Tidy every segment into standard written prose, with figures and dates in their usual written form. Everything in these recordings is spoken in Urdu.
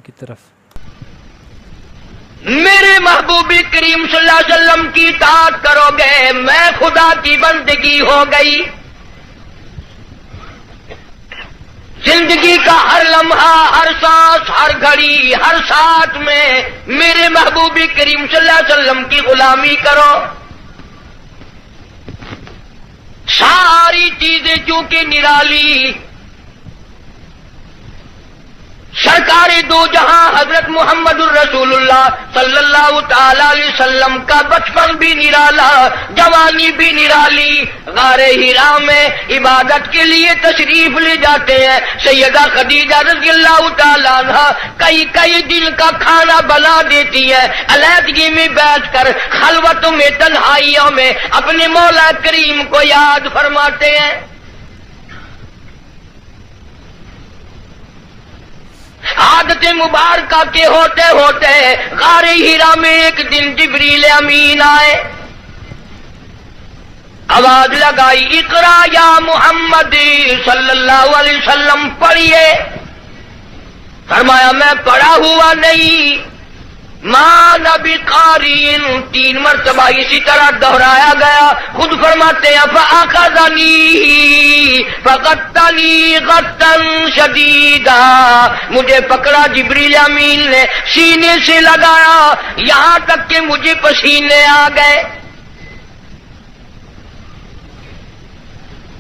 کی طرف۔ میرے محبوب کریم صلی اللہ علیہ وسلم کی اطاعت کرو گے، میں خدا کی بندگی ہو گئی۔ زندگی کا ہر لمحہ، ہر سانس، ہر گھڑی، ہر ساتھ میں میرے محبوب کریم صلی اللہ علیہ وسلم کی غلامی کرو۔ ساری چیزیں چونکہ نرالی، سرکار دو جہاں حضرت محمد الرسول اللہ صلی اللہ تعالی علیہ وسلم کا بچپن بھی نرالا، جوانی بھی نرالی۔ غار حرا میں عبادت کے لیے تشریف لے جاتے ہیں۔ سیدہ خدیجہ رضی اللہ تعالی عنہا کئی دن کا کھانا بنا دیتی ہے، علیحدگی میں بیٹھ کر خلوتوں میں، تنہائیوں میں اپنے مولا کریم کو یاد فرماتے ہیں۔ عادت مبارکہ کے ہوتے ہوتے غار حرا میں ایک دن جبریل امین آئے، آواز لگائی، اقرا یا محمد صلی اللہ علیہ وسلم پڑھیے۔ فرمایا میں پڑھا ہوا نہیں، ماں نبی قارئ، 3 مرتبہ اسی طرح دہرایا گیا۔ خود فرماتے ہیں فأخذنی فغطنی غطا شدیدا، مجھے پکڑا جبریل امین نے، سینے سے لگایا یہاں تک کہ مجھے پسینے آ گئے۔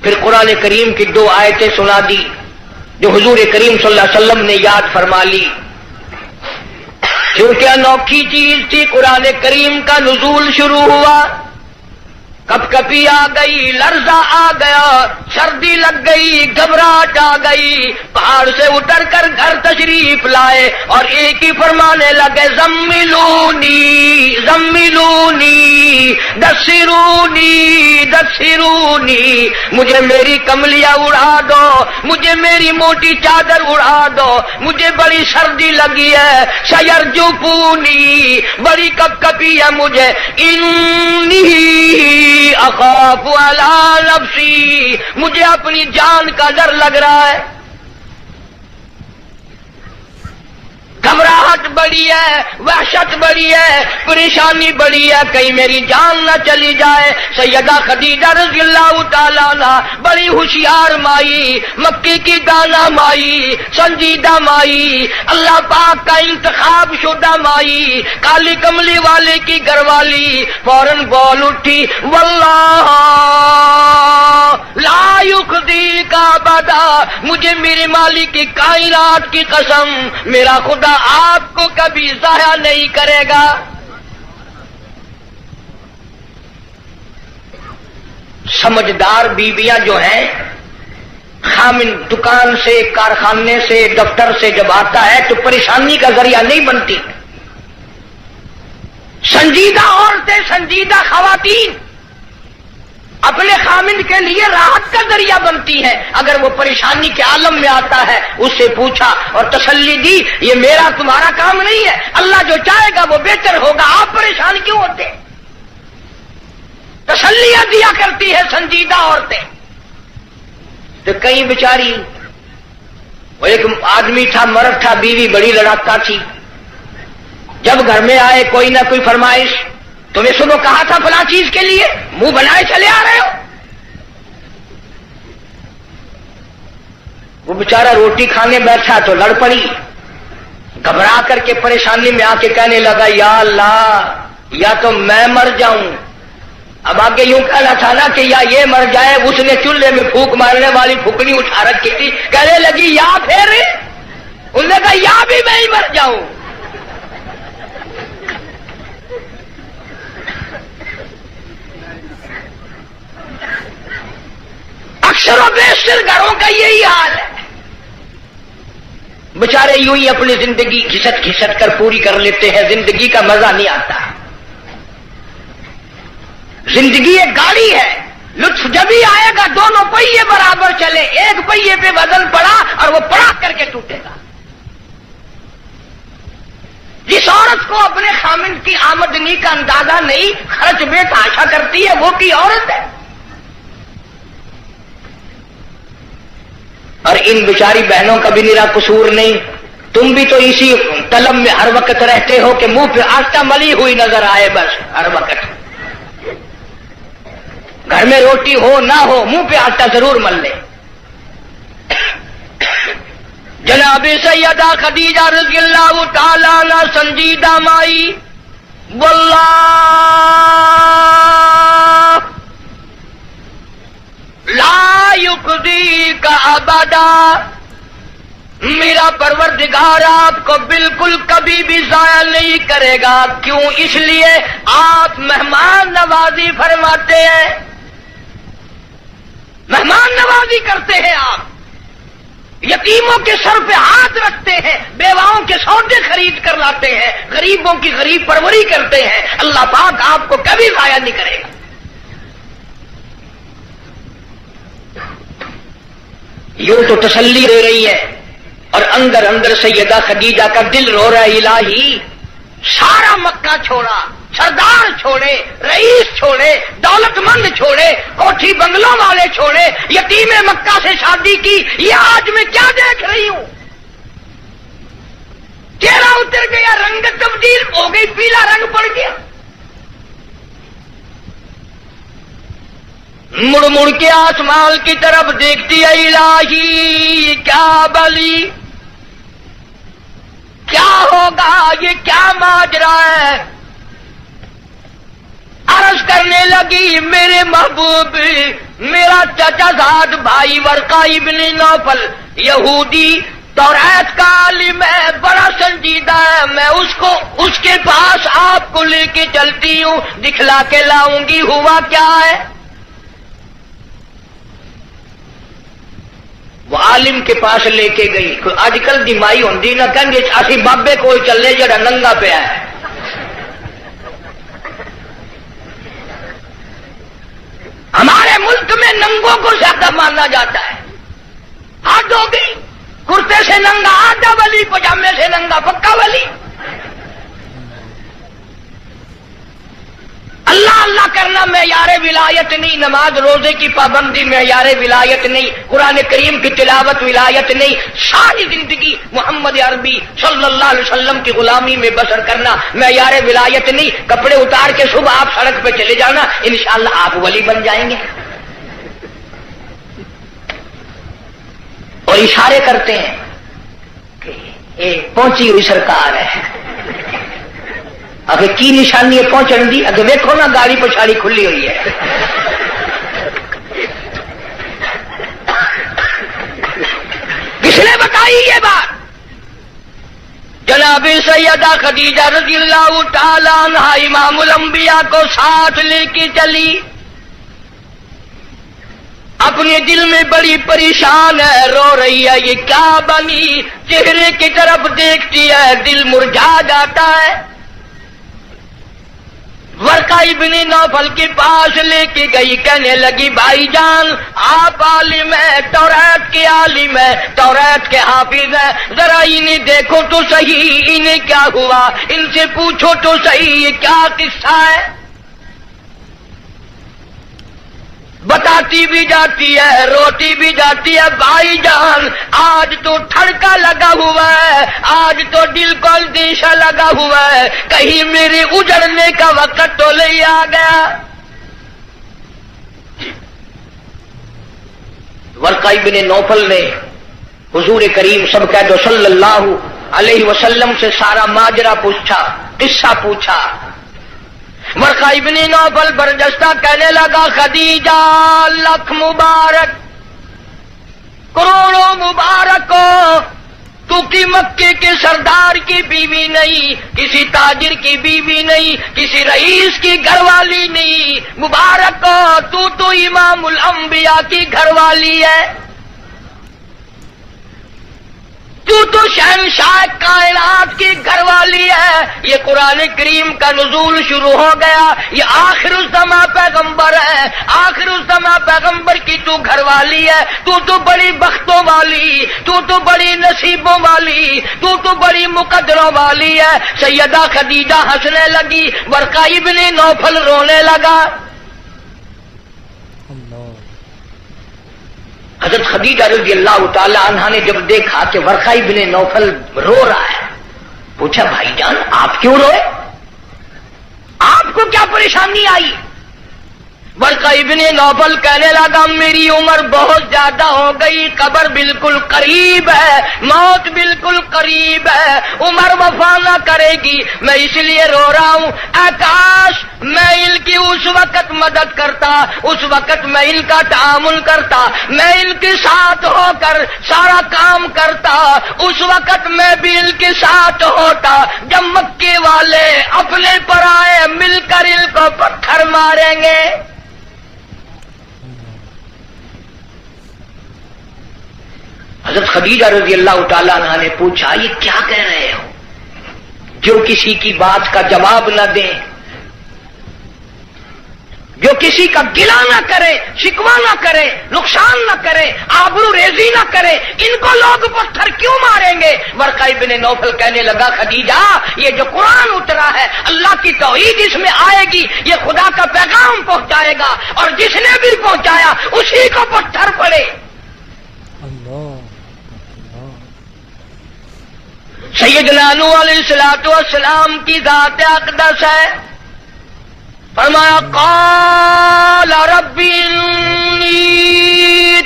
پھر قرآن کریم کی 2 آیتیں سنا دی جو حضور کریم صلی اللہ علیہ وسلم نے یاد فرما لی، کیونکہ انوکھی چیز تھی۔ قرآن کریم کا نزول شروع ہوا، کپ کپی آ گئی، لرزہ آ گیا، سردی لگ گئی، گھبراہٹ آ گئی، پہاڑ سے اتر کر گھر تشریف لائے اور ایک ہی فرمانے لگے، زملونی زملونی دثرونی دثرونی، مجھے میری کملیاں اڑا دو، مجھے میری موٹی چادر اڑا دو، مجھے بڑی سردی لگی ہے، سیرجفونی، بڑی کپ کپی ہے مجھے، انی اخاف علی نفسی، مجھے اپنی جان کا ڈر لگ رہا ہے، گھبراہٹ بڑی ہے، وحشت بڑی ہے، پریشانی بڑی ہے، کہیں میری جان نہ چلی جائے۔ سیدہ خدیجہ رضی اللہ تعالیٰ عنہ بڑی ہوشیار مائی، مکی کی دانا مائی، سنجیدہ مائی، اللہ پاک کا انتخاب شدہ مائی، کالی کملی والے کی گھر والی، فوراً بول اٹھی، واللہ لا یخزیک ابدا، مجھے میرے مالک کی کائنات کی قسم، میرا خدا آپ کو کبھی ضائع نہیں کرے گا۔ سمجھدار بیویاں جو ہیں، خامن دکان سے، کارخانے سے، دفتر سے جب آتا ہے تو پریشانی کا ذریعہ نہیں بنتی۔ سنجیدہ عورتیں، سنجیدہ خواتین اپنے خامن کے لیے راحت کا ذریعہ بنتی ہے۔ اگر وہ پریشانی کے عالم میں آتا ہے، اس سے پوچھا اور تسلی دی، یہ میرا تمہارا کام نہیں ہے، اللہ جو چاہے گا وہ بہتر ہوگا، آپ پریشان کیوں ہوتے؟ تسلیاں دیا کرتی ہے سنجیدہ عورتیں۔ تو کئی بیچاری، وہ ایک آدمی تھا، مرد تھا، بیوی بڑی لڑاکا تھی، جب گھر میں آئے کوئی نہ کوئی فرمائش، تمہیں صبح کہا تھا فلاں چیز کے لیے، منہ بنائے چلے آ رہے ہو۔ وہ بیچارہ روٹی کھانے بیٹھا تو لڑ پڑی، گھبرا کر کے پریشانی میں آ کے کہنے لگا، یا اللہ، یا تو میں مر جاؤں۔ اب آگے یوں کہنا تھا نا کہ یا یہ مر جائے۔ اس نے چولہے میں پھونک مارنے والی پھکنی اٹھا رکھی تھی، کہنے لگی یا پھر، انہوں نے کہا یا بھی میں ہی مر جاؤں۔ اکثر و بیشتر گھروں کا یہی حال ہے، بیچارے یوں ہی اپنی زندگی گھسٹ گھسٹ کر پوری کر لیتے ہیں، زندگی کا مزہ نہیں آتا۔ زندگی ایک گاڑی ہے، لطف جب ہی آئے گا دونوں پہیے برابر چلے، ایک پہیے پہ وزن پڑا اور وہ پڑا کر کے ٹوٹے گا۔ جس عورت کو اپنے خامن کی آمدنی کا اندازہ نہیں، خرچ بے تحاشا کرتی ہے، وہ کی عورت ہے۔ اور ان بیچاری بہنوں کا بھی میرا قصور نہیں، تم بھی تو اسی طلب میں ہر وقت رہتے ہو کہ منہ پہ آٹا ملی ہوئی نظر آئے، بس ہر وقت گھر میں روٹی ہو نہ ہو منہ پہ آٹا ضرور مل لے۔ جناب سیدہ خدیجہ رضی اللہ تعالی عنہ سنجیدہ مائی، واللہ لا یخزیک ابدا، میرا پروردگار آپ کو بالکل کبھی بھی ضائع نہیں کرے گا۔ کیوں؟ اس لیے آپ مہمان نوازی فرماتے ہیں، مہمان نوازی کرتے ہیں، آپ یتیموں کے سر پہ ہاتھ رکھتے ہیں، بیواؤں کے سودے خرید کر لاتے ہیں، غریبوں کی غریب پروری کرتے ہیں۔ اللہ پاک آپ کو کبھی ضائع نہیں کرے گا۔ یوں تو تسلی دے رہی ہے، اور اندر اندر سیدہ خدیجہ کا دل رو رہا ہے، الہی سارا مکہ چھوڑا، سردار چھوڑے، رئیس چھوڑے، دولت مند چھوڑے، کوٹھی بنگلوں والے چھوڑے، یتیم مکہ سے شادی کی، یہ آج میں کیا دیکھ رہی ہوں؟ چہرہ اتر گیا، رنگ تبدیل ہو گئی، پیلا رنگ پڑ گیا۔ مڑ مڑ کے آسمان کی طرف دیکھتی ہے، الہی کیا بلی، کیا ہوگا، یہ کیا ماجرا ہے؟ عرض کرنے لگی، میرے محبوب، میرا چچا زاد بھائی ورقہ ابن نوفل یہودی توریت کا عالم ہے، بڑا سنجیدہ ہے، میں اس کے پاس آپ کو لے کے چلتی ہوں، دکھلا کے لاؤں گی، ہوا کیا ہے؟ وہ عالم کے پاس لے کے گئی۔ آج کل دی مائی ہوندی نہ کہیں گے اسی بابے کو چلے جڑا ننگا پیا ہے۔ ہمارے ملک میں ننگوں کو زیادہ مانا جاتا ہے، حد ہو گئی، کرتے سے ننگا آدھا ولی، پجامے سے ننگا پکا ولی۔ اللہ اللہ کرنا معیار ولایت نہیں، نماز روزے کی پابندی معیار ولایت نہیں، قرآن کریم کی تلاوت ولایت نہیں، ساری زندگی محمد عربی صلی اللہ علیہ وسلم کی غلامی میں بسر کرنا معیار ولایت نہیں۔ کپڑے اتار کے صبح آپ سڑک پہ چلے جانا، انشاءاللہ آپ ولی بن جائیں گے۔ اور اشارے کرتے ہیں کہ پہنچی ہوئی سرکار ہے، اگر کی نشانی ہے پہنچن دی، اگر دیکھو نا گاڑی پچھاڑی کھلی ہوئی ہے۔ کس نے بتائی یہ بات؟ جناب سیدہ خدیجہ رضی اللہ تعالی عنہا امام الانبیاء کو ساتھ لے کے چلی، اپنے دل میں بڑی پریشان ہے، رو رہی ہے، یہ کیا بنی؟ چہرے کی طرف دیکھتی ہے، دل مرجھا جاتا ہے۔ ورقہ ابن نوفل کے پاس لے کے گئی، کہنے لگی، بھائی جان آپ عالم ہیں، توریت کے عالم ہیں، توریت کے حافظ ہیں، ذرا انہیں دیکھو تو صحیح، انہیں کیا ہوا، ان سے پوچھو تو صحیح، یہ کیا قصہ ہے؟ بتاتی بھی جاتی ہے، روتی بھی جاتی ہے، بھائی جان آج تو ٹھڑکا لگا ہوا ہے، آج تو دل کو اندیشہ لگا ہوا ہے، کہیں میرے اجڑنے کا وقت تو نہیں آ گیا۔ ورقہ ابن نوفل نے حضور کریم سب کہہ دو صلی اللہ علیہ وسلم سے سارا ماجرا پوچھا، قصہ پوچھا۔ ورقہ ابن نوفل برجستہ کہنے لگا، خدیجہ لکھ مبارک، کروڑوں مبارک ہو، تو کی مکے کے سردار کی بیوی نہیں، کسی تاجر کی بیوی نہیں، کسی رئیس کی گھر والی نہیں، مبارک ہو، تو امام الانبیاء کی گھر والی ہے، تو شہنشاہ کائنات کی گھر والی ہے۔ یہ قرآن کریم کا نزول شروع ہو گیا، یہ آخر الزماں پیغمبر ہے، آخر الزماں پیغمبر کی تو گھر والی ہے، تو بڑی بختوں والی، تو بڑی نصیبوں والی، تو بڑی مقدروں والی ہے۔ سیدہ خدیجہ ہنسنے لگی، ورقہ ابن نوفل رونے لگا۔ حضرت خدیجہ رضی اللہ تعالی عنہا نے جب دیکھا کہ ورقہ ابن نوفل رو رہا ہے، پوچھا بھائی جان آپ کیوں روئے، آپ کو کیا پریشانی آئی؟ ورقہ ابن نوفل کہنے لگا میری عمر بہت زیادہ ہو گئی، قبر بالکل قریب ہے، موت بالکل قریب ہے، عمر وفا نہ کرے گی، میں اس لیے رو رہا ہوں۔ کاش میں ان کی اس وقت مدد کرتا، اس وقت میں ان کا تعامل کرتا، میں ان کے ساتھ ہو کر سارا کام کرتا، اس وقت میں بھی ان کے ساتھ ہوتا جب مکے والے اپنے پر آئے مل کر ان کو پتھر ماریں گے۔ حضرت خدیجہ رضی اللہ تعالیٰ عنہ نے پوچھا یہ کیا کہہ رہے ہو، جو کسی کی بات کا جواب نہ دیں، جو کسی کا گلہ نہ کرے، شکوہ نہ کرے، نقصان نہ کرے، آبرو ریزی نہ کرے، ان کو لوگ پتھر کیوں ماریں گے؟ ورقہ ابن نوفل کہنے لگا خدیجہ یہ جو قرآن اترا ہے اللہ کی توحید اس میں آئے گی، یہ خدا کا پیغام پہنچائے گا، اور جس نے بھی پہنچایا اسی کو پتھر پڑے۔ سیدنا نوح علیہ السلام کی ذات اقدس ہے، فرمایا قال رب انی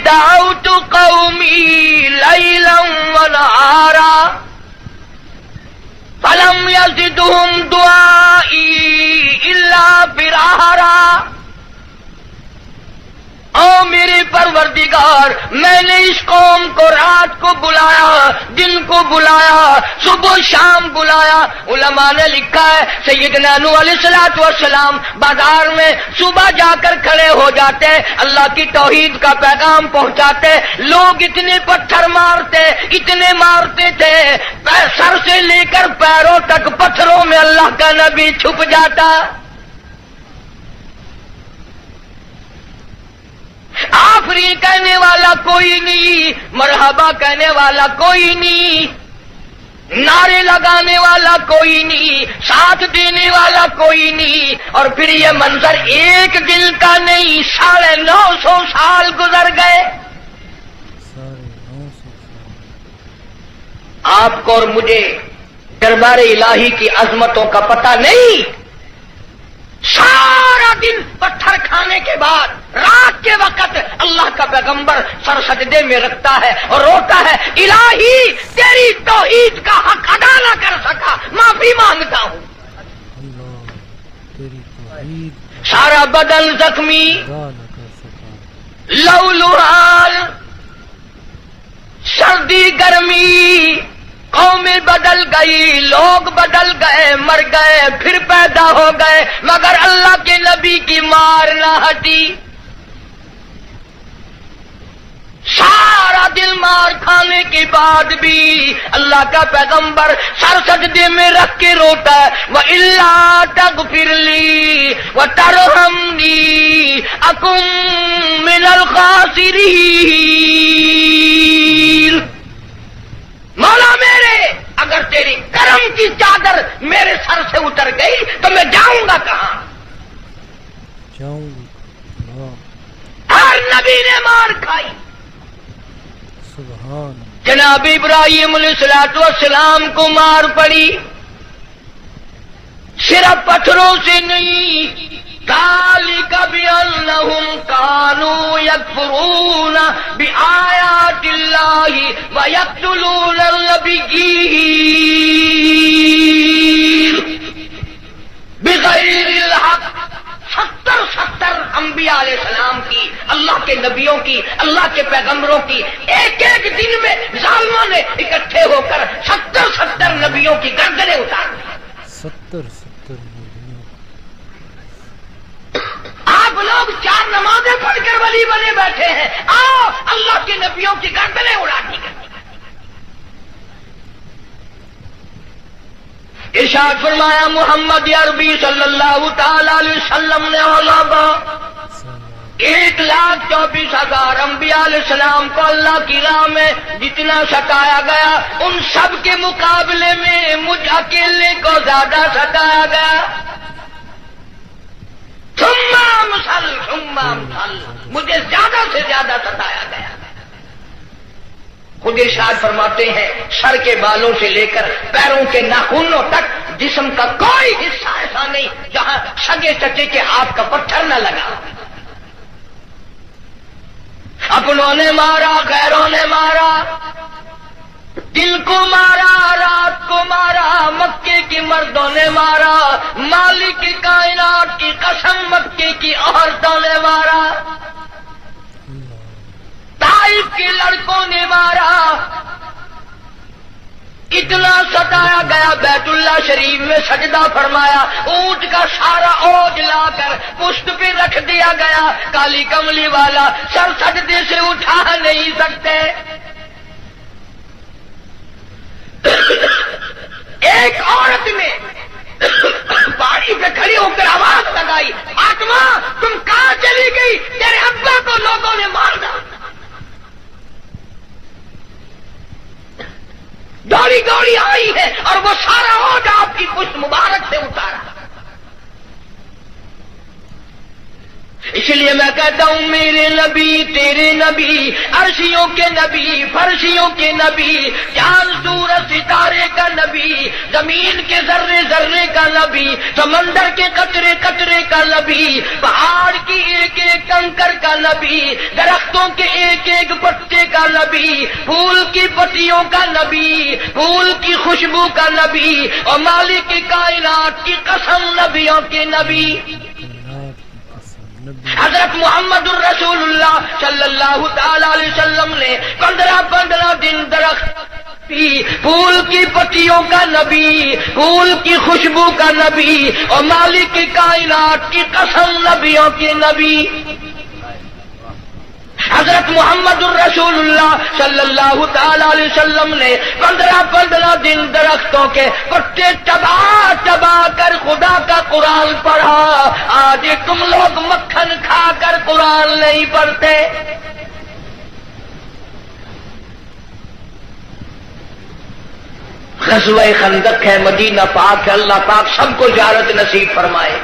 دعوت قومی لیلا ونہارا فلم یزدہم دعائی الا فرارا۔ او میرے پروردگار میں نے اس قوم کو رات کو بلایا، دن کو بلایا، صبح شام بلایا۔ علماء نے لکھا ہے سیدنا نوح علیہ السلام بازار میں صبح جا کر کھڑے ہو جاتے، اللہ کی توحید کا پیغام پہنچاتے، لوگ اتنے پتھر مارتے، اتنے مارتے تھے، سر سے لے کر پیروں تک پتھروں میں اللہ کا نبی چھپ جاتا۔ آفرین کہنے والا کوئی نہیں، مرحبا کہنے والا کوئی نہیں، نعرے لگانے والا کوئی نہیں، ساتھ دینے والا کوئی نہیں، اور پھر یہ منظر ایک دن کا نہیں، 950 سال گزر گئے۔ آپ کو اور مجھے دربار الہی کی عظمتوں کا پتہ نہیں۔ سارا دن پتھر کھانے کے بعد رات کے وقت اللہ کا پیغمبر سر سجدے میں رکھتا ہے اور روتا ہے الہی تیری توحید کا حق ادا نہ کر سکا، معافی مانگتا ہوں۔ سارا بدن زخمی، لہولہال، سردی گرمی، قومیں بدل گئی، لوگ بدل گئے، مر گئے، پھر پیدا ہو گئے، مگر اللہ کے نبی کی مار نہ ہٹی۔ سارا دل مار کھانے کے بعد بھی اللہ کا پیغمبر سر سجدے میں رکھ کے روتا ہے وَإِلَّا تَغْفِرْ لِي وَتَرْحَمْنِي أَكُن مِّنَ الْخَاسِرِينَ۔ مولا میرے اگر تیری کرم کی چادر میرے سر سے اتر گئی تو میں جاؤں گا کہاں؟ ہر نبی نے مار کھائی۔ جناب ابراہیم علیہ السلام کو مار پڑی، صرف پتھروں سے نہیں، ذَلِكَ بِأَنَّهُمْ كَانُوا يَكْفُرُونَ بِآيَاتِ اللَّهِ وَيَقْتُلُونَ النَّبِيِّينَ بِغَيْرِ الْحَقِّ۔ 70 انبیاء علیہ السلام کی، اللہ کے نبیوں کی، اللہ کے پیغمبروں کی ایک ایک دن میں ظالموں نے اکٹھے ہو کر 70 نبیوں کی گردنیں اتار دی۔ 70 آپ لوگ 4 نمازیں پڑھ کر ولی بنے بیٹھے ہیں، آؤ اللہ کے نبیوں کی گردنیں اڑا دی گئی۔ ارشاد فرمایا محمد عربی صلی اللہ تعالی علیہ وسلم نے 1,24,000 انبیاء علیہ السلام کو اللہ کی راہ میں جتنا ستایا گیا ان سب کے مقابلے میں مجھ اکیلے کو زیادہ ستایا گیا۔ ثم امثل مجھے زیادہ سے زیادہ ستایا گیا۔ خود ارشاد فرماتے ہیں سر کے بالوں سے لے کر پیروں کے ناخنوں تک جسم کا کوئی حصہ ایسا نہیں جہاں سگے چچے کے ہاتھ کا پتھر نہ لگا. اپنوں نے مارا، غیروں نے مارا، دل کو مارا، رات کو مارا، مکے کی مردوں نے مارا، مالک کی کائنات کی قسم مکے کی عورتوں نے مارا، طائف کے لڑکوں نے مارا. اتنا ستایا گیا بیت اللہ شریف میں سجدہ فرمایا، اونٹ کا سارا اوج لا کر پشت پہ رکھ دیا گیا، کالی کملی والا سر سجدے سے اٹھا نہیں سکتے. ایک عورت نے پہاڑی پہ کھڑی ہو کر آواز لگائی، فاطمہ تم کہاں چلی گئی؟ تیرے ابا کو لوگوں نے مار ڈالا. دوڑی دوڑی آئی ہے اور وہ سارا اوج آپ کی پشت مبارک سے اتارا. اس لیے میں کہتا ہوں میرے نبی تیرے نبی، عرشیوں کے نبی، فرشیوں کے نبی، چاند سورج ستارے کا نبی، زمین کے ذرے ذرے کا نبی، سمندر کے قطرے قطرے کا نبی، پہاڑ کی ایک ایک کنکر کا نبی، درختوں کے ایک ایک پتے کا نبی، پھول کی پتیوں کا نبی، پھول کی خوشبو کا نبی، اور مالک کی کائنات کی قسم نبیوں کے نبی. حضرت محمد الرسول اللہ صلی اللہ تعالی علیہ وسلم نے 15 دن درخت پھول کی پتیوں کا نبی، پھول کی خوشبو کا نبی، اور مالک کی کائنات کی قسم نبیوں کے نبی. حضرت محمد الرسول اللہ صلی اللہ تعالی علیہ وسلم نے 15 دن درختوں کے پتے چبا کر خدا کا قرآن پڑھا. آج تم لوگ مکھن کھا کر قرآن نہیں پڑھتے. غزوہ خندق ہے، مدینہ پاک ہے، اللہ پاک سب کو زیارت نصیب فرمائے.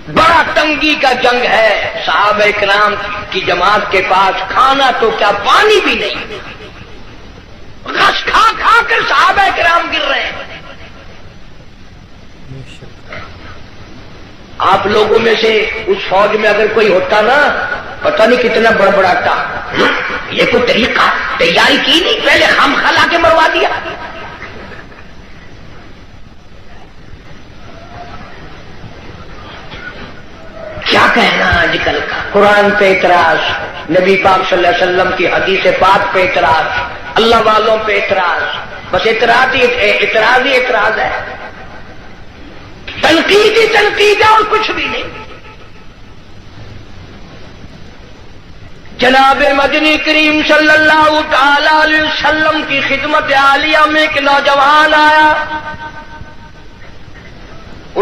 بڑا تنگی کا جنگ ہے، صحابہ کرام کی جماعت کے پاس کھانا تو کیا پانی بھی نہیں، غش کھا کھا کر صحابہ کرام گر رہے ہیں. آپ لوگوں میں سے اس فوج میں اگر کوئی ہوتا نا، پتہ نہیں کتنا بڑبڑاتا. یہ کوئی طریقہ تیاری کی نہیں، پہلے خام خلا کے مروا دیا. کیا کہنا آج کل کا، قرآن پہ اعتراض، نبی پاک صلی اللہ علیہ وسلم کی حدیث پاک پہ اعتراض، اللہ والوں پہ اعتراض، بس اعتراض ہی اعتراض ہے. تنقید ہی تنقید ہے اور کچھ بھی نہیں. جناب مدنی کریم صلی اللہ تعالی علیہ وسلم کی خدمت عالیہ میں ایک نوجوان آیا.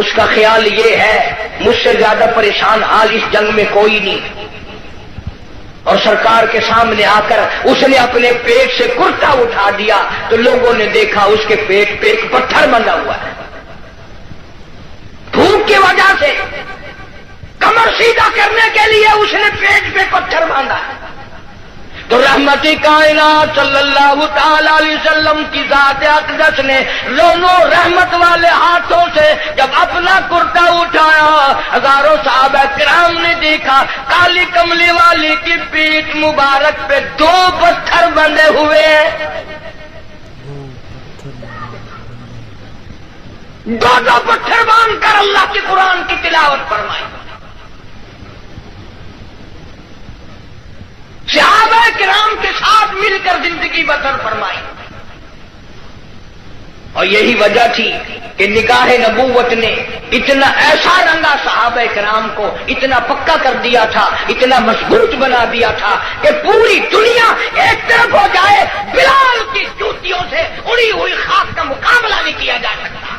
اس کا خیال یہ ہے مجھ سے زیادہ پریشان حال اس جنگ میں کوئی نہیں، اور سرکار کے سامنے آ کر اس نے اپنے پیٹ سے کرتا اٹھا دیا تو لوگوں نے دیکھا اس کے پیٹ پہ ایک پتھر بندھا ہوا ہے. بھوک کی وجہ سے کمر سیدھا کرنے کے لیے اس نے پیٹ پہ پتھر باندھا ہے. تو رحمت کائنات صلی اللہ تعالی علیہ وسلم کی ذات اقدس نے دونوں رحمت والے ہاتھوں سے جب اپنا کرتا اٹھایا، ہزاروں صحابہ کرام نے دیکھا کالی کملی والی کی پیٹھ مبارک پہ 2 پتھر بندھے ہوئے ہیں. 2 پتھر باندھ کر اللہ کے قرآن کی تلاوت فرمائی. صحابہ کرام کے ساتھ مل کر زندگی بسر فرمائی. اور یہی وجہ تھی کہ نگاہ نبوت نے اتنا ایسا رنگا صحابہ کرام کو، اتنا پکا کر دیا تھا، اتنا مضبوط بنا دیا تھا کہ پوری دنیا ایک طرف ہو جائے، بلال کی جوتیوں سے اڑی ہوئی خاک کا مقابلہ نہیں کیا جا سکتا.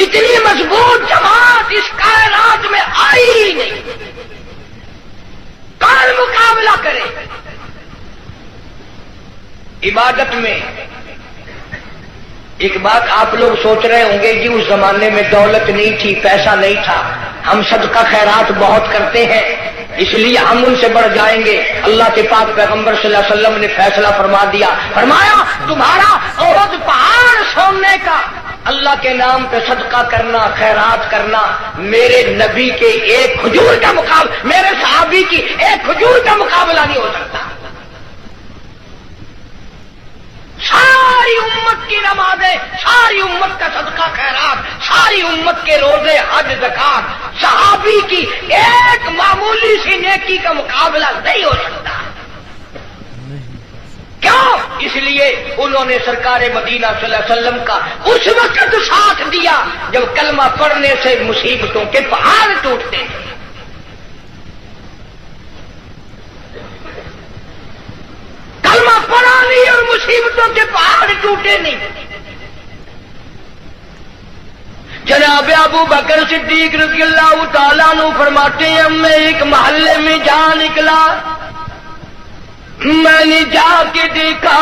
اتنی مضبوط جماعت اس کائنات میں آئی ہی نہیں. کون مقابلہ کرے؟ عبادت میں ایک بات آپ لوگ سوچ رہے ہوں گے جی اس زمانے میں دولت نہیں تھی، پیسہ نہیں تھا. ہم صدقہ خیرات بہت کرتے ہیں، اس لیے ہم ان سے بڑھ جائیں گے۔ اللہ کے پاک پیغمبر صلی اللہ علیہ وسلم نے فیصلہ فرما دیا، فرمایا تمہارا احد پہاڑ سونے کا اللہ کے نام پہ صدقہ کرنا، خیرات کرنا، میرے نبی کے ایک کھجور کا مقابلہ، میرے صحابی کی ایک کھجور کا مقابلہ نہیں ہو سکتا۔ ساری امت کی نمازیں، ساری امت کا صدقہ خیرات، ساری امت کے روزے، حج، زکات، صحابی کی ایک معمولی سی نیکی کا مقابلہ نہیں ہو سکتا۔ کیوں؟ اس لیے انہوں نے سرکار مدینہ صلی اللہ علیہ وسلم کا اس وقت ساتھ دیا جب کلمہ پڑھنے سے مصیبتوں کے پہاڑ ٹوٹتے تھے۔ کلمہ پڑھا نہیں اور مصیبتوں کے پہاڑ ٹوٹے نہیں۔ جناب ابو بکر صدیق رضی اللہ تعالیٰ عنہ فرماتے ہیں میں ایک محلے میں جا نکلا، میں نے جا کے دیکھا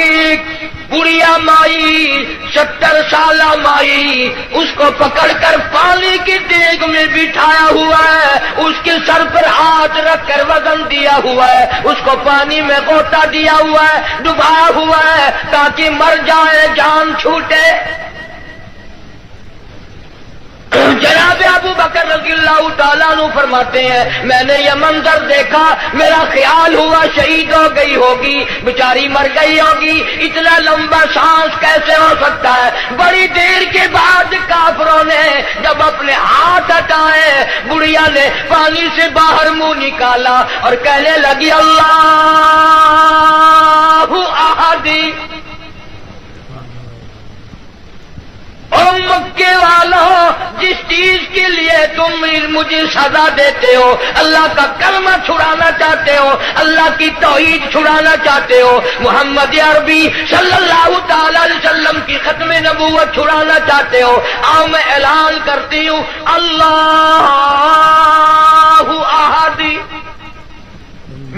ایک بڑھیا مائی، 70 سالہ مائی، اس کو پکڑ کر پانی کے دیگ میں بٹھایا ہوا ہے، اس کے سر پر ہاتھ رکھ کر وزن دیا ہوا ہے، اس کو پانی میں غوطہ دیا ہوا ہے، ڈبایا ہوا ہے تاکہ مر جائے، جان چھوٹے۔ جناب ابو بکر رضی اللہ تعالیٰ عنہ فرماتے ہیں میں نے یہ منظر دیکھا، میرا خیال ہوا شہید ہو گئی ہوگی، بیچاری مر گئی ہوگی، اتنا لمبا سانس کیسے ہو سکتا ہے؟ بڑی دیر کے بعد کافروں نے جب اپنے ہاتھ ہٹائے، بڑھیا نے پانی سے باہر منہ نکالا اور کہنے لگی اللہ احد۔ او مکے والوں، جس چیز کے لیے تم مجھے سزا دیتے ہو، اللہ کا کلمہ چھڑانا چاہتے ہو، اللہ کی توحید چھڑانا چاہتے ہو، محمد عربی صلی اللہ تعالی علیہ وسلم کی ختم نبوت چھڑانا چاہتے ہو، آؤ میں اعلان کرتی ہوں اللہ احد۔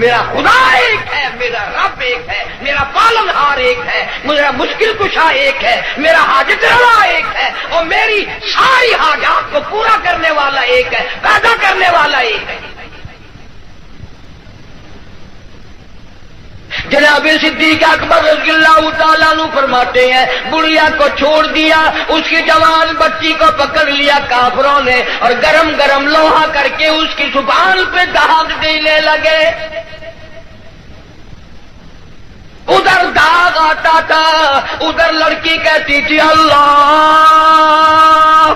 میرا خدا ایک ہے، میرا رب ایک ہے، میرا پالنہار ایک ہے، میرا مشکل کشا ایک ہے، میرا حاجت روا ایک ہے، اور میری ساری حاجات کو پورا کرنے والا ایک ہے، پیدا کرنے والا ایک ہے۔ جناب صدیق اکبر رضی اللہ تعالیٰ عنہ فرماتے ہیں بڑھیا کو چھوڑ دیا، اس کی جوان بچی کو پکڑ لیا کافروں نے اور گرم گرم لوہا کر کے اس کی زبان پہ داغ دینے لگے۔ ادھر داغ آتا تھا، ادھر لڑکی کہتی تھی اللہ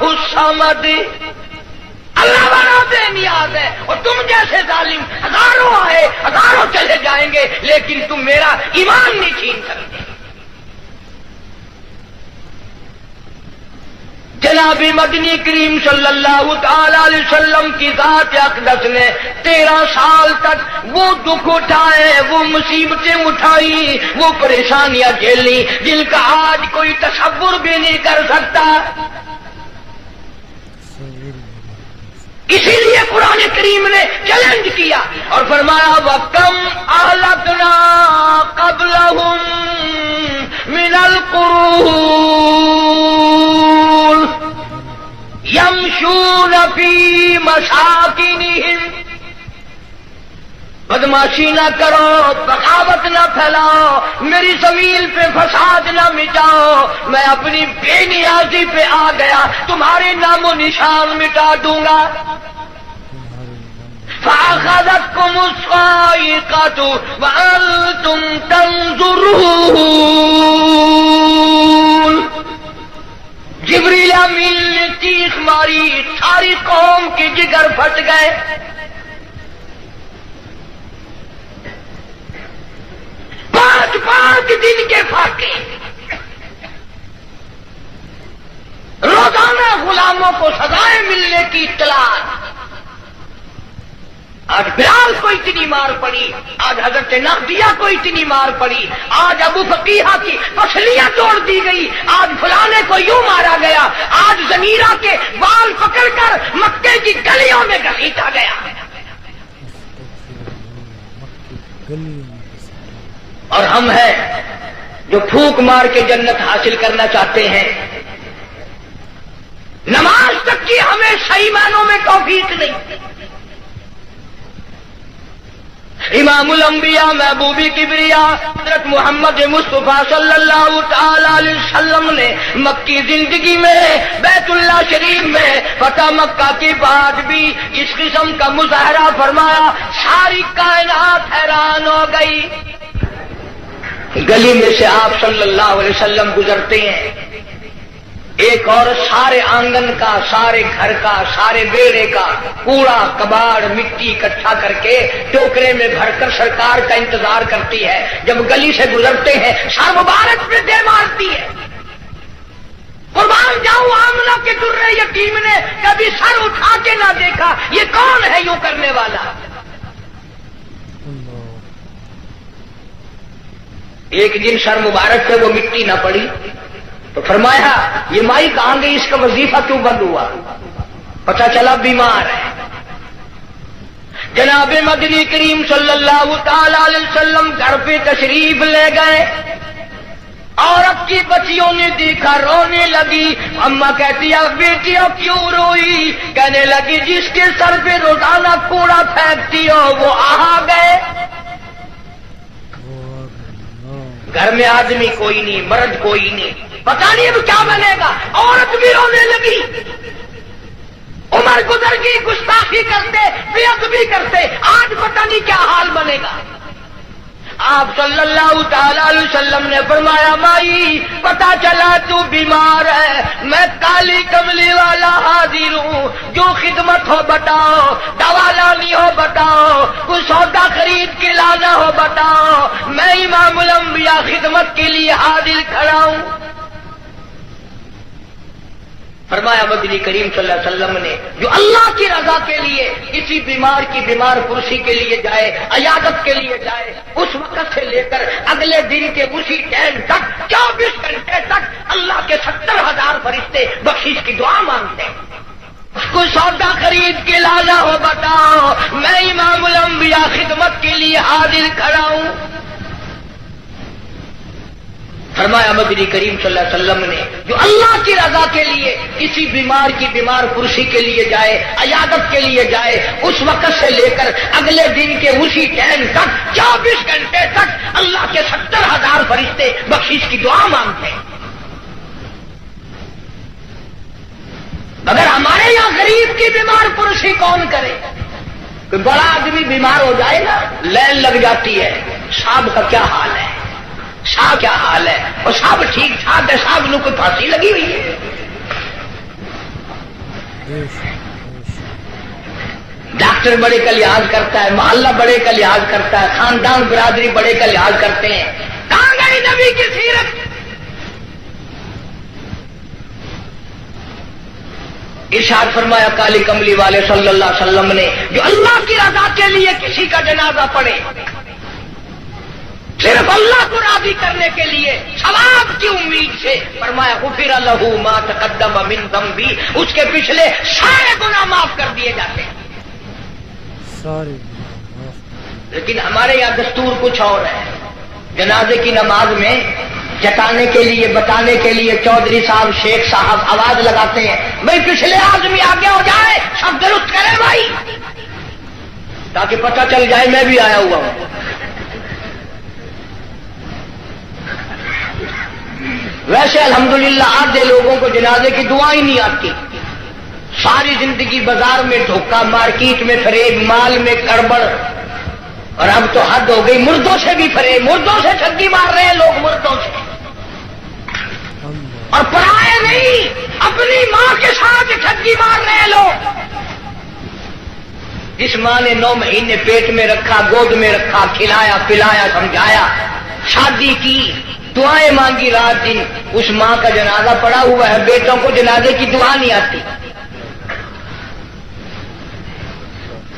الصمد، اللہ بڑا بے نیاز ہے، اور تم جیسے ظالم ہزاروں آئے ہزاروں چلے جائیں گے لیکن تم میرا ایمان نہیں چھین سکتے۔ جناب مدنی کریم صلی اللہ تعالی علیہ وسلم کی ذات اقدس نے 13 سال تک وہ دکھ اٹھائے، وہ مصیبتیں اٹھائی، وہ پریشانیاں جھیلی جن کا آج کوئی تصور بھی نہیں کر سکتا۔ اسی لیے قرآن کریم نے چیلنج کیا اور فرمایا وَكَمْ أَهْلَكْنَا قَبْلَهُمْ مِنَ الْقُرُونِ يَمْشُونَ فِي مَسَاكِنِهِمْ۔ بدماشی نہ کرو، بغاوت نہ پھیلاؤ، میری زمین پہ فساد نہ مٹاؤ، میں اپنی بے نیازی پہ آ گیا، تمہارے نام و نشان مٹا دوں گا۔ فَأَخَذَتْكُمُ الصَّاعِقَةُ وَأَنْتُمْ تَنْظُرُونَ۔ جبریل امین نے چیخ ماری، ساری قوم کی جگر پھٹ گئے۔ پانچ دن کے فاقے، روزانہ غلاموں کو سزائیں ملنے کی اطلاع۔ آج بلال کو اتنی مار پڑی، آج حضرت نافیہ کو اتنی مار پڑی، آج ابو فقیہ کی پسلیاں توڑ دی گئی، آج فلانے کو یوں مارا گیا، آج زمیرہ کے بال پکڑ کر مکے کی گلیوں میں گھسیٹا گیا۔ اور ہم ہیں جو پھونک مار کے جنت حاصل کرنا چاہتے ہیں۔ نماز تک کی ہمیں صحیح معنوں میں توفیق نہیں. امام الانبیاء محبوبی کبریا حضرت محمد مصطفیٰ صلی اللہ تعالی علیہ وسلم نے مکی زندگی میں بیت اللہ شریف میں فتح مکہ کے بعد بھی اس قسم کا مظاہرہ فرمایا. ساری کائنات حیران ہو گئی. گلی میں سے آپ صلی اللہ علیہ وسلم گزرتے ہیں، ایک عورت سارے آنگن کا، سارے گھر کا، سارے بیڑے کا کوڑا کباڑ مٹی اکٹھا کر کے ٹوکرے میں بھر کر سرکار کا انتظار کرتی ہے. جب گلی سے گزرتے ہیں سر مبارک میں دے مارتی ہے. قربان جاؤں آمنہ کے درے یتیم نے کبھی سر اٹھا کے نہ دیکھا. یہ کون ہے یوں کرنے والا؟ ایک دن سر مبارک پہ وہ مٹی نہ پڑی تو فرمایا یہ مائی کہاں گئی، اس کا وظیفہ کیوں بند ہوا؟ پتہ چلا بیمار ہے. جناب مدنی کریم صلی اللہ تعالی علیہ وسلم گھر پہ تشریف لے گئے. عورت کی بچیوں نے دیکھا، رونے لگی. اماں کہتی ہے بیٹیوں کیوں روئی؟ کہنے لگی جس کے سر پہ روزانہ کوڑا پھینکتی ہو وہ آ گئے. گھر میں آدمی کوئی نہیں، مرد کوئی نہیں، پتہ نہیں اب کیا بنے گا. عورت بھی رونے لگی. عمر گزر گئی، گستاخی کرتے، بے ادبی کرتے، آج پتہ نہیں کیا حال بنے گا. آپ صلی اللہ تعالی علیہ وسلم نے فرمایا مائی پتہ چلا تو بیمار ہے، میں کالی کملی والا حاضر ہوں. جو خدمت ہو بتاؤ، دوا لانی ہو بتاؤ، کوئی سودا خرید کے لانا ہو بتاؤ. میں امام الانبیاء خدمت کے لیے حاضر کھڑا ہوں. فرمایا مدنی کریم صلی اللہ علیہ وسلم نے جو اللہ کی رضا کے لیے کسی بیمار کی بیمار پرسی کے لیے جائے، عیادت کے لیے جائے، اس وقت سے لے کر اگلے دن کے اسی ٹائم تک 24 گھنٹے تک اللہ کے 70,000 فرشتے بخشش کی دعا مانگتے ہیں. کوئی سودا خرید کے لانا ہو بتاؤ، میں امام الانبیاء خدمت کے لیے حاضر کھڑا ہوں. فرمایا مدنی کریم صلی اللہ علیہ وسلم نے جو اللہ کی رضا کے لیے کسی بیمار کی بیمار پرسی کے لیے جائے، عیادت کے لیے جائے، اس وقت سے لے کر اگلے دن کے اسی ٹائم تک 24 گھنٹے تک اللہ کے 70,000 فرشتے بخشش کی دعا مانگتے ہیں. مگر ہمارے یہاں غریب کی بیمار پرسی کون کرے؟ کوئی بڑا آدمی بیمار ہو جائے نا لائن لگ جاتی ہے. صاحب کا کیا حال ہے، صاحب کیا حال ہے، اور صاحب ٹھیک ٹھاک ہے، صاحب نے کوئی پھانسی لگی ہوئی ہے. ڈاکٹر بڑے کا لحاظ کرتا ہے، محلہ بڑے کا لحاظ کرتا ہے، خاندان برادری بڑے کا لحاظ کرتے ہیں. کہاں گئی نبی کی سیرت؟ ارشاد فرمایا کالی کملی والے صلی اللہ علیہ وسلم نے جو اللہ کی رضا کے لیے کسی کا جنازہ پڑھے، صرف اللہ کو راضی کرنے کے لیے، ثواب کی امید سے، فرمایا غفر لہ ما تقدم من ذنبی، اس کے پچھلے سارے گناہ معاف کر دیے جاتے ہیں. لیکن ہمارے یہاں دستور کچھ اور ہے. جنازے کی نماز میں جتانے کے لیے، بتانے کے لیے چودھری صاحب، شیخ صاحب آواز لگاتے ہیں بھائی پچھلے آدمی آگے ہو جائے، سب درست کرے بھائی، تاکہ پتہ چل جائے میں بھی آیا ہوا ہوں. ویسے الحمدللہ آدھے لوگوں کو جنازے کی دعا ہی نہیں آتی. ساری زندگی بازار میں دھوکہ، مارکیٹ میں فریب، مال میں گڑبڑ، اور اب تو حد ہو گئی، مردوں سے بھی فریب، مردوں سے ٹھگی مار رہے ہیں لوگ، مردوں سے. اور پرائے نہیں، اپنی ماں کے ساتھ ٹھگی مار رہے ہیں لوگ. جس ماں نے 9 مہینے پیٹ میں رکھا، گود میں رکھا، کھلایا پلایا سمجھایا، شادی کی، دعائیں مانگی رات دن، اس ماں کا جنازہ پڑا ہوا ہے، بیٹوں کو جنازے کی دعا نہیں آتی.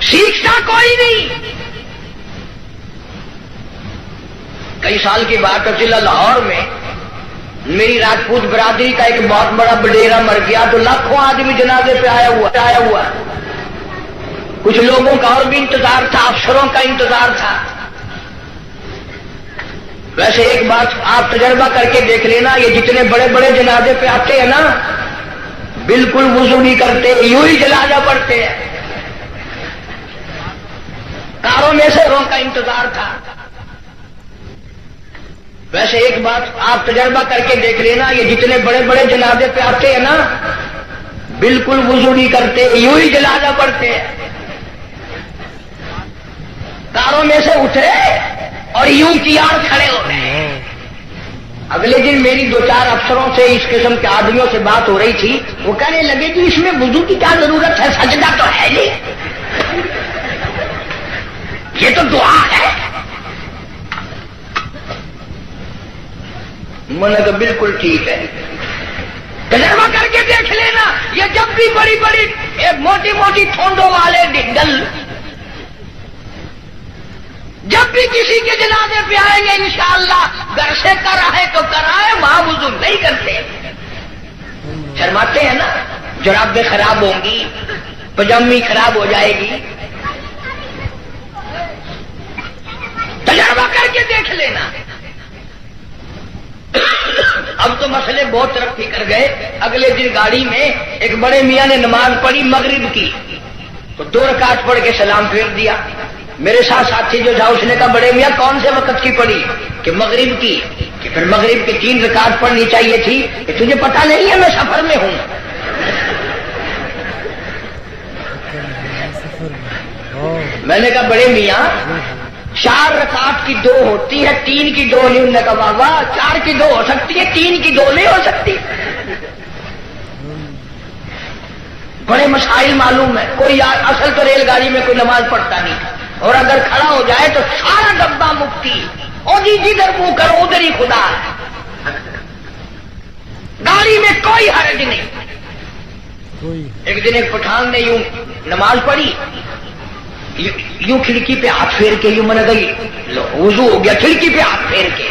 سیکھتا کوئی نہیں. کئی سال کی بات ہے، ضلع لاہور میں میری راجپوت برادری کا ایک بہت بڑا بڈیرا مر گیا تو لاکھوں آدمی جنازے پہ آیا ہوا. کچھ لوگوں کا اور بھی انتظار تھا، افسروں کا انتظار تھا. ویسے ایک بات آپ تجربہ کر کے دیکھ لینا، یہ جتنے بڑے بڑے جنازے پہ آتے ہیں نا، بالکل وضو نہیں کرتے، یوں ہی جنازہ پڑھتے ہیں۔ کاروں میں سے روح کا انتظار تھا۔ ویسے ایک بات آپ تجربہ کر کے دیکھ لینا، یہ جتنے بڑے بڑے جنازے پہ آتے ہیں نا، بالکل وضو نہیں کرتے، یوں ہی جنازہ پڑھتے ہیں۔ کاروں میں سے اترے اور یوں تیار کھڑے ہو گئے۔ اگلے دن میری دو چار افسروں سے اس قسم کے آدمیوں سے بات ہو رہی تھی، وہ کہنے لگے کہ اس میں وضو کی کیا ضرورت ہے، سجدہ تو ہے نہیں، یہ تو دعا ہے۔ میں نے کہا بالکل ٹھیک ہے، تجربہ کر کے دیکھ لینا، یہ جب بھی بڑی بڑی موٹی موٹی ٹھونڈوں والے ڈل جب بھی کسی کے جنازے پہ آئیں گے انشاءاللہ گھر سے کرائے تو کرائے، وہاں وضو نہیں کرتے، شرماتے ہیں نا، جرابیں خراب ہوں گی، پجامی خراب ہو جائے گی، تجربہ کر کے دیکھ لینا۔ اب تو مسئلے بہت ترقی کر گئے۔ اگلے دن گاڑی میں ایک بڑے میاں نے نماز پڑھی مغرب کی، تو 2 رکعت پڑھ کے سلام پھیر دیا۔ میرے ساتھ ساتھی جو تھا اس نے کہا بڑے میاں کون سے وقت کی پڑھی؟ کہ مغرب کی۔ کہ پھر مغرب کی 3 رکعت پڑھنی چاہیے تھی۔ کہ تجھے پتا نہیں ہے میں سفر میں ہوں؟ میں نے کہا بڑے میاں 4 رکعت کی 2 ہوتی ہے، 3 کی 2 نہیں۔ انہوں نے کہا بابا 4 کی 2 ہو سکتی ہے، 3 کی 2 نہیں ہو سکتی۔ بڑے مسائل معلوم ہے۔ کوئی اصل تو ریل گاڑی میں کوئی نماز پڑھتا نہیں، اور اگر کھڑا ہو جائے تو سارا ڈبہ مفتی، اور جدھر منہ کرو ادھر ہی خدا ہے۔ گاڑی میں کوئی حرج نہیں۔ ایک دن ایک پٹھان نے یوں نماز پڑھی، یوں کھڑکی پہ ہاتھ پھیر کے، یوں میں نے کہا وضو ہو گیا، کھڑکی پہ ہاتھ پھیر کے۔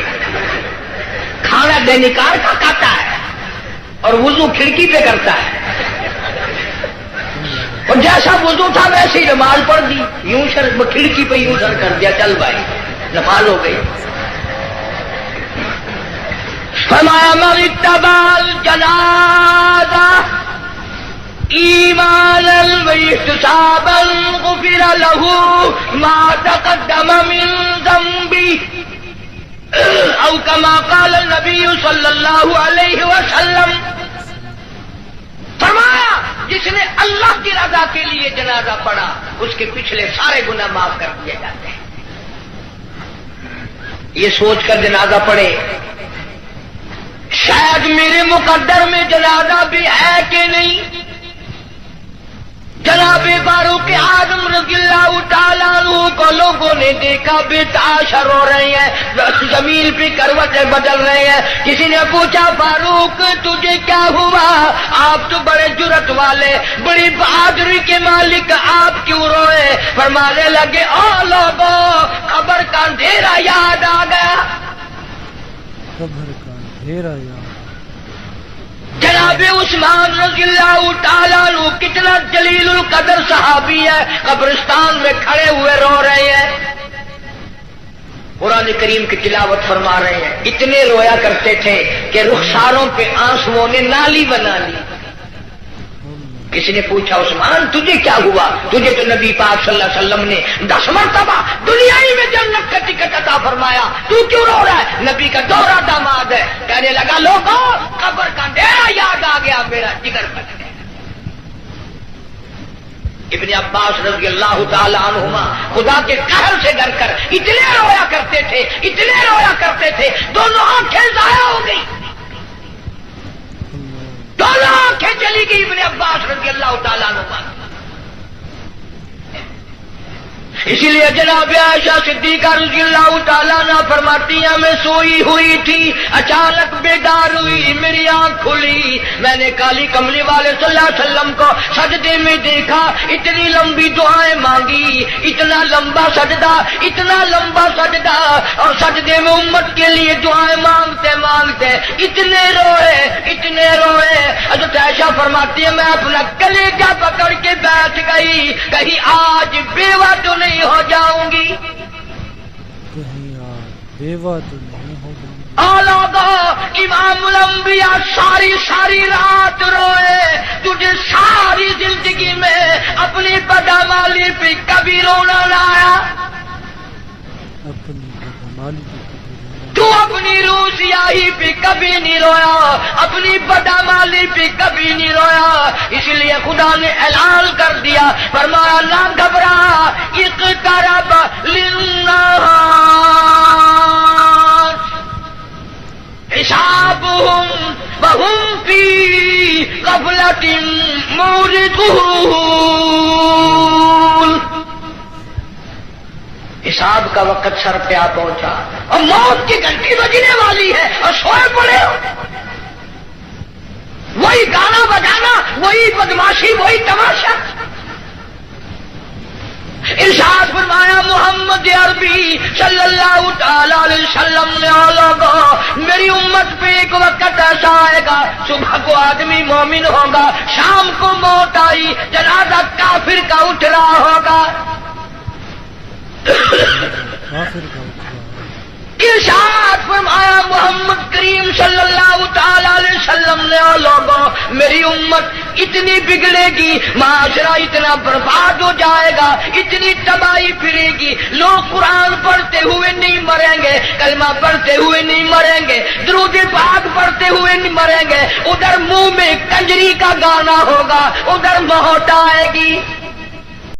کھانا دینکار کا کھاتا ہے اور وضو کھڑکی پہ کرتا ہے، اور جیسا وضو تھا ویسے ہی نماز پڑھ دی، یوں سر کھڑکی پہ یوں سر کر دیا، چل بھائی نماز ہو گئی۔ فرمایا من اتبع الجنازہ ایمانا واحتسابا غفر له ما تقدم من ذنبه او كما قال النبي صلی اللہ علیہ وسلم۔ فرمایا جس نے اللہ کی رضا کے لیے جنازہ پڑھا اس کے پچھلے سارے گناہ معاف کر دیے جاتے ہیں۔ یہ سوچ کر جنازہ پڑھے شاید میرے مقدر میں جنازہ بھی ہے کہ نہیں۔ جناب فاروق اعظم رضی اللہ تعالیٰ عنہ کو لوگوں نے دیکھا بے تاشر ہو رہے ہیں، زمین پہ کروٹیں بدل رہے ہیں۔ کسی نے پوچھا فاروق تجھے کیا ہوا؟ آپ تو بڑے جرت والے، بڑی بہادری کے مالک، آپ کیوں روئے؟ فرمانے لگے او لوگوں قبر کا اندھیرا یاد آ گیا۔ قبر کا اندھیرا یاد۔ جناب عثمان رضی اللہ تعالیٰ عنہ کتنا جلیل القدر صحابی ہے، قبرستان میں کھڑے ہوئے رو رہے ہیں، قرآن کریم کی تلاوت فرما رہے ہیں۔ اتنے رویا کرتے تھے کہ رخساروں پہ آنسوؤں نے نالی بنا لی۔ کسی نے پوچھا عثمان تجھے کیا ہوا؟ تجھے تو نبی پاک صلی اللہ علیہ وسلم نے 10 مرتبہ دنیائی میں جنت کا ٹکٹ عطا فرمایا، تو کیوں رو رہا ہے؟ نبی کا دورہ داماد ہے۔ کہنے لگا لوگوں قبر کا اندھیرا یاد آ گیا، میرا جگر پھٹ گیا۔ ابن عباس رضی اللہ تعالی عنہما خدا کے قہر سے ڈر کر اتنے رویا کرتے تھے، اتنے رویا کرتے تھے، دونوں آنکھیں ضائع ہو گئی، دونوں آنکھیں چلی گئی ابن عباس رضی اللہ تعالیٰ عنہ۔ اسی لیے جناب عائشہ صدیقہ رضی اللہ تعالیٰ عنہ فرماتی ہیں میں سوئی ہوئی تھی، اچانک بیدار ہوئی، میری آنکھ کھلی، میں نے کالی کملی والے صلی اللہ علیہ وسلم کو سجدے میں دیکھا، اتنی لمبی دعائیں مانگی، اتنا لمبا سجدہ، اتنا لمبا سجدہ، اور سجدے میں امت کے لیے دعائیں مانگتے مانگتے اتنے روئے، اتنے روئے۔ حضرت عائشہ فرماتی ہے میں اپنا کلیجہ پکڑ کے بیٹھ گئی، کہیں آج بیوہ تو نہیں ہو جاؤں گی، کہیں بیوہ تو نہیں ہوگا. اولادو امام الانبیاء ساری رات روئے. تجھے ساری زندگی میں اپنی بدعمالی پہ کبھی رونا نہ آیا؟ اپنی بدعمالی پہ کبھی رونا. تو اپنی روح سیاہی پہ کبھی نہیں رویا، اپنی بدعمالی پہ کبھی نہیں رویا. اس لیے خدا نے اعلان کر دیا، فرمایا نہ گھبرا، اقترب للناس حسابهم وهم في غفلة معرضون. حساب کا وقت سر پہ آ پہنچا اور موت کی گھنٹی بجنے والی ہے اور سوئے پڑے ہو. وہی گانا بجانا، وہی بدماشی، وہی تماشا. ارشاد فرمایا محمد عربی صلی اللہ تعالی علیہ وسلم نے لوگوں، میری امت پہ ایک وقت ایسا آئے گا، صبح کو آدمی مومن ہوگا، شام کو موت آئی جنازہ کافر کا اٹھ رہا ہوگا. کافر کا اٹھا. ارشاد فرمایا محمد کریم صلی اللہ تعالی علیہ وسلم نے لوگوں، میری امت اتنی بگڑے گی، معاشرہ اتنا برباد ہو جائے گا، اتنی تباہی پھرے گی، لوگ قرآن پڑھتے ہوئے نہیں مریں گے، کلمہ پڑھتے ہوئے نہیں مریں گے، درود پاک پڑھتے ہوئے نہیں مریں گے. ادھر منہ میں کنجری کا گانا ہوگا، ادھر موت آئے گی.